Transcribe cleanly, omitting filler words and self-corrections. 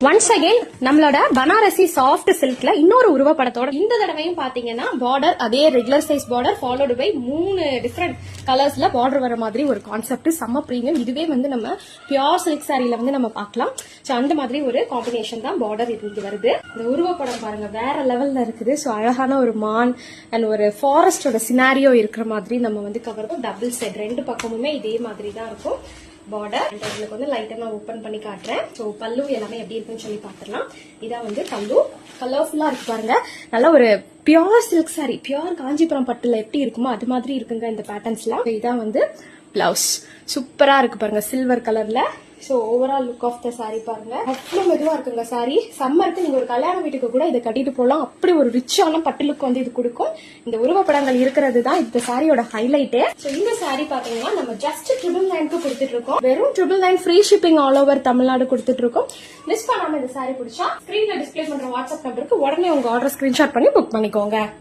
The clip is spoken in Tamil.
ஒன்ஸ் அகைன் நம்மளோட பனாரசி சாஃப்ட் சில்க்ல இன்னொரு உருவப்படத்தோட இந்த தடவையும் பாத்தீங்கன்னா பார்டர் அதே regular size border followed by 3 different கலர்ஸ்ல பார்டர் வர மாதிரி ஒரு கான்செப்ட் செம்ம பிரீமியம். இதுவே வந்து நம்ம பியூர் சில்க் சாரியில வந்து நம்ம பார்க்கலாம். சோ அந்த மாதிரி ஒரு காம்பினேஷன் தான் பார்டர் இது வருது. இந்த உருவப்படம் பாருங்க வேற லெவல்ல இருக்குது. சோ அழகான ஒரு மான் அண்ட் ஒரு ஃபாரஸ்டோட சினாரியோ இருக்கிற மாதிரி நம்ம வந்து கவர் டபுள் செட் ரெண்டு பக்கமுமே இதே மாதிரி தான் இருக்கும். பார்டர் உங்களுக்கு வந்து லைட்டா நான் ஓபன் பண்ணி காட்டுறேன். சோ பல்லு எல்லாமே எப்படி இருக்குன்னு சொல்லி பாத்துடலாம். இதான் வந்து பல்லு கலர்ஃபுல்லா இருக்கு பாருங்க. நல்ல ஒரு pure silk sari pure Kanchipuram பட்டுல எப்படி இருக்குமோ அது மாதிரி இருக்குங்க இந்த பேட்டர்ன்ஸ்லாம். இதான் வந்து பிளவுஸ் சூப்பரா இருக்கு பாருங்க சில்வர் கலர்ல. So overall look of the sari பாருங்க அவ்வளவு மெதுவா இருக்குங்க சாரி. சம்மருக்கு நீங்க ஒரு கல்யாண வீட்டுக்கு கூட இதை கட்டிட்டு போகலாம். அப்படி ஒரு ரிச்சான பட்டு லுக் வந்து இது கொடுக்கும். இந்த உருவப்படங்கள் இருக்கிறது தான் இந்த சாரியோட ஹைலைட்டே. சோ இந்த சாரி பாத்தீங்கன்னா நம்ம ஜஸ்ட் 999 கொடுத்துட்டு இருக்கோம். வெறும் 999 free shipping all over Tamil Nadu கொடுத்துட்டு இருக்கோம். மிஸ் பண்ணாம இந்த சாரி பிடிச்சா ஸ்கிரீன்ல டிஸ்பிளே பண்ற வாட்ஸ்அப் நம்பருக்கு உடனே உங்க ஆர்டர் ஸ்கிரீன்ஷாட் பண்ணி புக் பண்ணிக்கோங்க.